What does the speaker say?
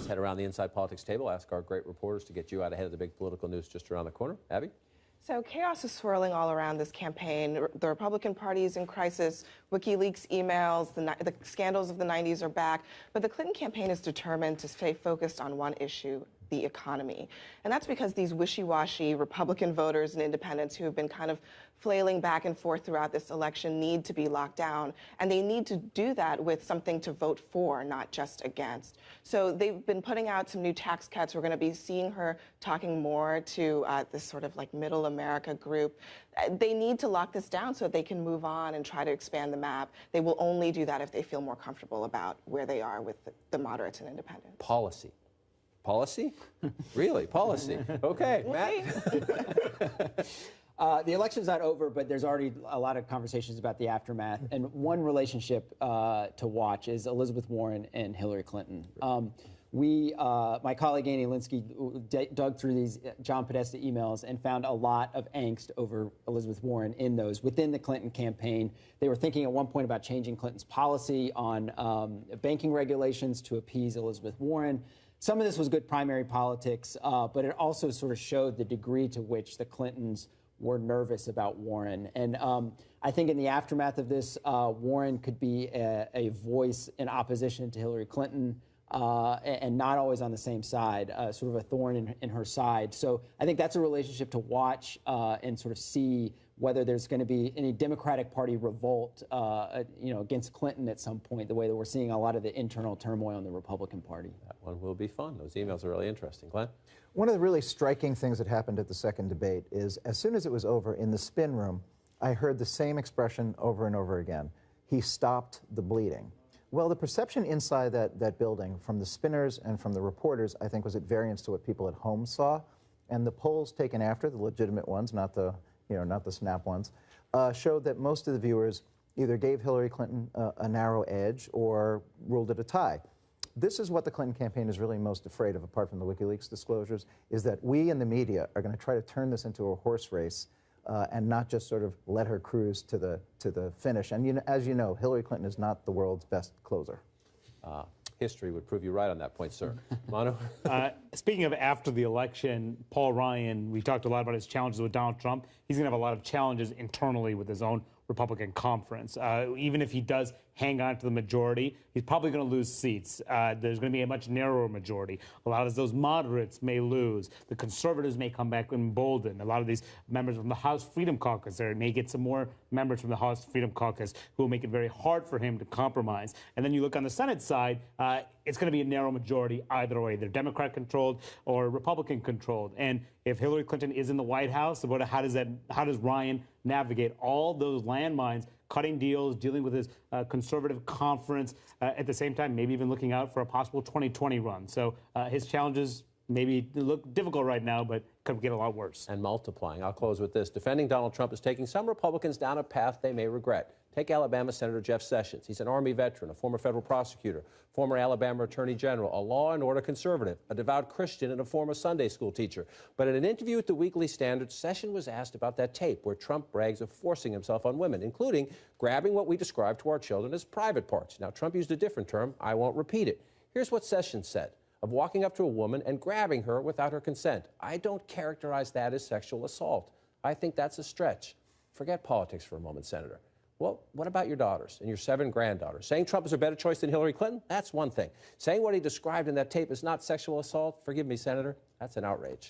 head around the Inside Politics table, ask our great reporters to get you out ahead of the big political news just around the corner. Abby? So chaos is swirling all around this campaign. The Republican Party is in crisis. WikiLeaks emails, the scandals of the 90s are back. But the Clinton campaign is determined to stay focused on one issue: the economy. And that's because these wishy-washy Republican voters and independents who have been kind of flailing back and forth throughout this election need to be locked down. And they need to do that with something to vote for, not just against. So they've been putting out some new tax cuts. We're going to be seeing her talking more to this sort of like middle America group. They need to lock this down so that they can move on and try to expand the map. They will only do that if they feel more comfortable about where they are with the moderates and independents. Policy. Policy? Really? Policy. Okay, Matt? The election's not over, but there's already a lot of conversations about the aftermath. And one relationship to watch is Elizabeth Warren and Hillary Clinton. My colleague Annie Linsky dug through these John Podesta emails and found a lot of angst over Elizabeth Warren in those within the Clinton campaign. They were thinking at one point about changing Clinton's policy on banking regulations to appease Elizabeth Warren. Some of this was good primary politics, but it also sort of showed the degree to which the Clintons were nervous about Warren. And I think in the aftermath of this, Warren could be a voice in opposition to Hillary Clinton and not always on the same side, sort of a thorn in her side. So I think that's a relationship to watch and sort of see whether there's going to be any Democratic Party revolt against Clinton at some point, the way that we're seeing a lot of the internal turmoil in the Republican Party. That one will be fun. Those emails are really interesting. Glenn? One of the really striking things that happened at the second debate is as soon as it was over in the spin room, I heard the same expression over and over again. He stopped the bleeding. Well, the perception inside that building from the spinners and from the reporters, I think, was at variance to what people at home saw. And the polls taken after, the legitimate ones, not the snap ones, showed that most of the viewers either gave Hillary Clinton a narrow edge or ruled it a tie. This is what the Clinton campaign is really most afraid of, apart from the WikiLeaks disclosures, is that we in the media are going to try to turn this into a horse race and not just sort of let her cruise to the finish. And as you know, Hillary Clinton is not the world's best closer. History would prove you right on that point, sir. Manu? Speaking of after the election, Paul Ryan, we talked a lot about his challenges with Donald Trump. He's going to have a lot of challenges internally with his own Republican conference. Even if he does hang on to the majority, he's probably going to lose seats. There's going to be a much narrower majority. A lot of those moderates may lose. The conservatives may come back emboldened. A lot of these members from the House Freedom Caucus, there may get some more members from the House Freedom Caucus who will make it very hard for him to compromise. And then you look on the Senate side, it's going to be a narrow majority either way. They're Democrat-controlled or Republican-controlled. And if Hillary Clinton is in the White House, how does Ryan navigate all those landmines, cutting deals, dealing with his conservative conference, at the same time, maybe even looking out for a possible 2020 run. So his challenges maybe look difficult right now, but could get a lot worse. And multiplying. I'll close with this. Defending Donald Trump is taking some Republicans down a path they may regret. Take Alabama Senator Jeff Sessions. He's an Army veteran, a former federal prosecutor, former Alabama Attorney General, a law and order conservative, a devout Christian, and a former Sunday school teacher. But in an interview with the Weekly Standard, Sessions was asked about that tape where Trump brags of forcing himself on women, including grabbing what we describe to our children as private parts. Now, Trump used a different term. I won't repeat it. Here's what Sessions said of walking up to a woman and grabbing her without her consent. I don't characterize that as sexual assault. I think that's a stretch. Forget politics for a moment, Senator. Well, what about your daughters and your 7 granddaughters? Saying Trump is a better choice than Hillary Clinton? That's one thing. Saying what he described in that tape is not sexual assault? Forgive me, Senator. That's an outrage.